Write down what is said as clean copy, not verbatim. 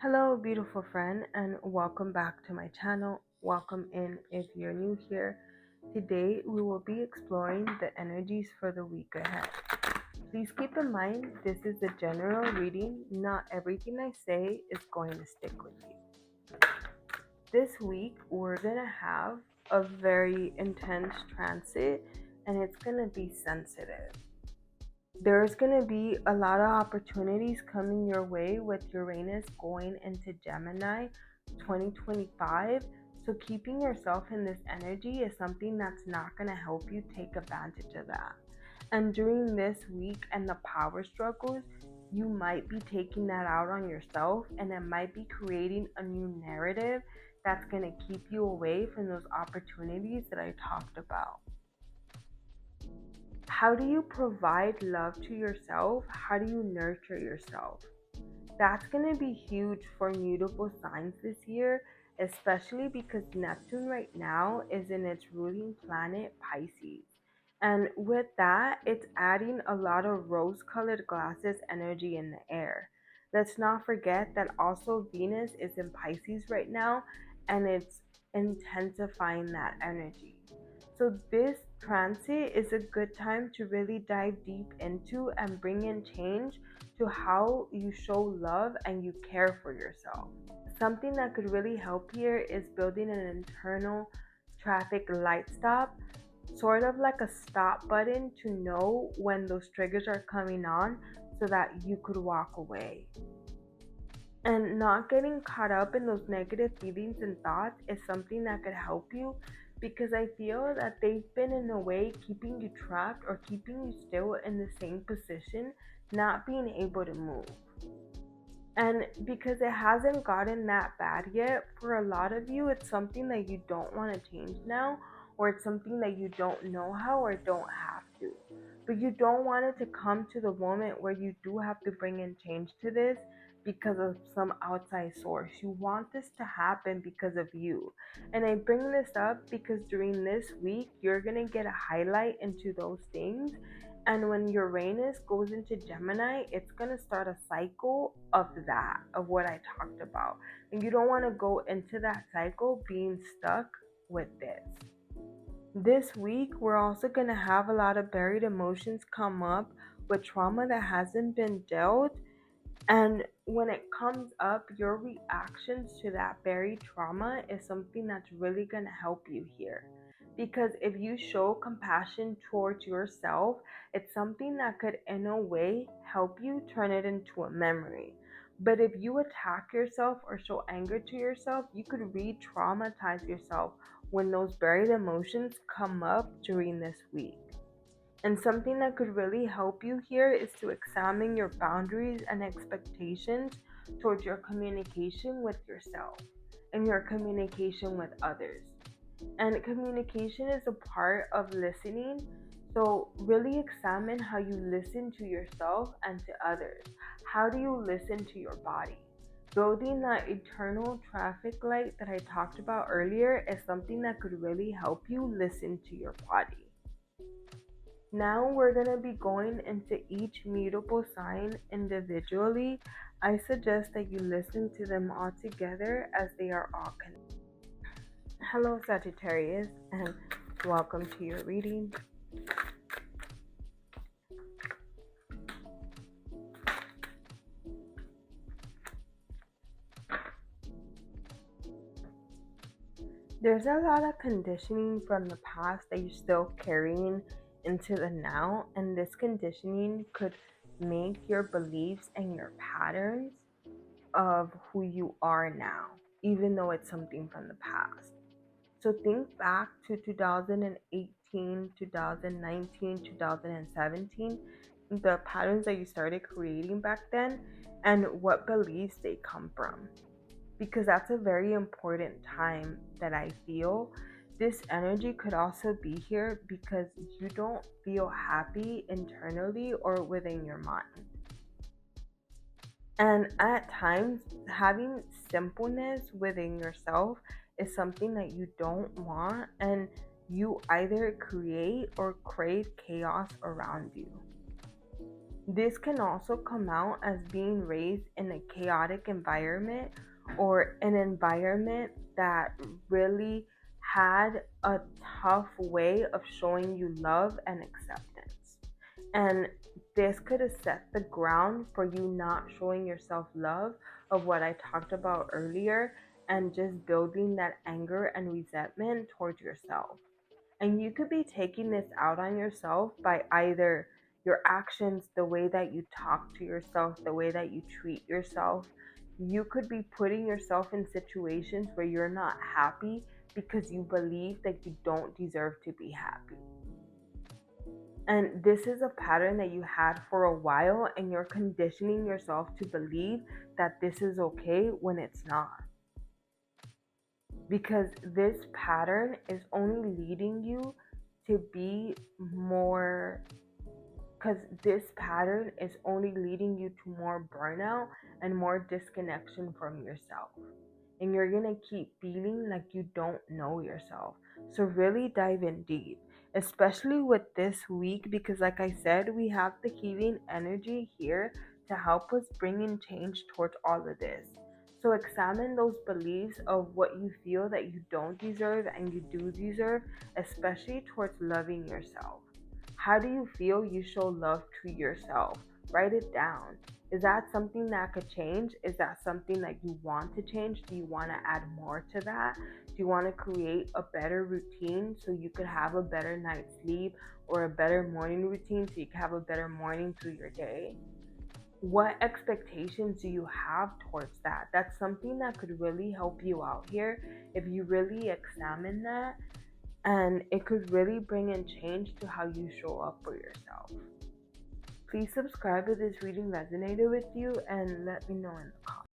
Hello, beautiful friend, and welcome back to my channel. Welcome in if you're new here. Today, we will be exploring the energies for the week ahead. Please keep in mind this is a general reading, not everything I say is going to stick with you. This week, we're going to have a very intense transit, and it's going to be sensitive. There's going to be a lot of opportunities coming your way with Uranus going into Gemini 2025. So, keeping yourself in this energy is something that's not going to help you take advantage of that. And during this week and the power struggles, you might be taking that out on yourself, and it might be creating a new narrative that's going to keep you away from those opportunities that I talked about. How do you provide love to yourself? How do you nurture yourself? That's going to be huge for mutable signs this year, especially because Neptune right now is in its ruling planet Pisces. And with that, it's adding a lot of rose colored glasses energy in the air. Let's not forget that also Venus is in Pisces right now, and it's intensifying that energy. So, this transit is a good time to really dive deep into and bring in change to how you show love and you care for yourself. Something that could really help here is building an internal traffic light stop, sort of like a stop button to know when those triggers are coming on so that you could walk away. And not getting caught up in those negative feelings and thoughts is something that could help you, because I feel that they've been in a way keeping you trapped or keeping you still in the same position, not being able to move. And because it hasn't gotten that bad yet, for a lot of you, it's something that you don't want to change now, or it's something that you don't know how or don't have to. But you don't want it to come to the moment where you do have to bring in change to this because of some outside source. You want this to happen because of you. And I bring this up because during this week, you're going to get a highlight into those things, and when Uranus goes into Gemini, it's going to start a cycle of that, of what I talked about. And you don't want to go into that cycle being stuck with this. This week, we're also going to have a lot of buried emotions come up with trauma that hasn't been dealt. And when it comes up, your reactions to that buried trauma is something that's really going to help you here. Because if you show compassion towards yourself, it's something that could, in a way, help you turn it into a memory. But if you attack yourself or show anger to yourself, you could re traumatize yourself when those buried emotions come up during this week. And something that could really help you here is to examine your boundaries and expectations towards your communication with yourself and your communication with others. And communication is a part of listening. So, really examine how you listen to yourself and to others. How do you listen to your body? Building that eternal traffic light that I talked about earlier is something that could really help you listen to your body. Now we're going to be going into each mutable sign individually. I suggest that you listen to them all together as they are all connected. Hello, Sagittarius, and welcome to your reading. There's a lot of conditioning from the past that you're still carrying into the now, and this conditioning could make your beliefs and your patterns of who you are now, even though it's something from the past. So think back to 2018, 2019, 2017, the patterns that you started creating back then, and what beliefs they come from. Because that's a very important time that I feel. This energy could also be here because you don't feel happy internally or within your mind. And at times, having simpleness within yourself is something that you don't want, and you either create or crave chaos around you. This can also come out as being raised in a chaotic environment or an environment that really had a tough way of showing you love and acceptance. And this could have set the ground for you not showing yourself love of what I talked about earlier and just building that anger and resentment towards yourself. And you could be taking this out on yourself by either your actions, the way that you talk to yourself, the way that you treat yourself. You could be putting yourself in situations where you're not happy because you believe that you don't deserve to be happy. And this is a pattern that you had for a while, and you're conditioning yourself to believe that this is okay when it's not. Because this pattern is only leading you to be more, because this pattern is only leading you to more burnout and more disconnection from yourself. And you're going to keep feeling like you don't know yourself. So, really dive in deep, especially with this week, because, like I said, we have the healing energy here to help us bring in change towards all of this. So, examine those beliefs of what you feel that you don't deserve and you do deserve, especially towards loving yourself. How do you feel you show love to yourself? Write it down. Is that something that could change? Is that something that you want to change? Do you want to add more to that? Do you want to create a better routine so you could have a better night's sleep, or a better morning routine so you can have a better morning through your day? What expectations do you have towards that? That's something that could really help you out here if you really examine that, and it could really bring in change to how you show up for yourself. Please subscribe if this reading resonated with you and let me know in the comments.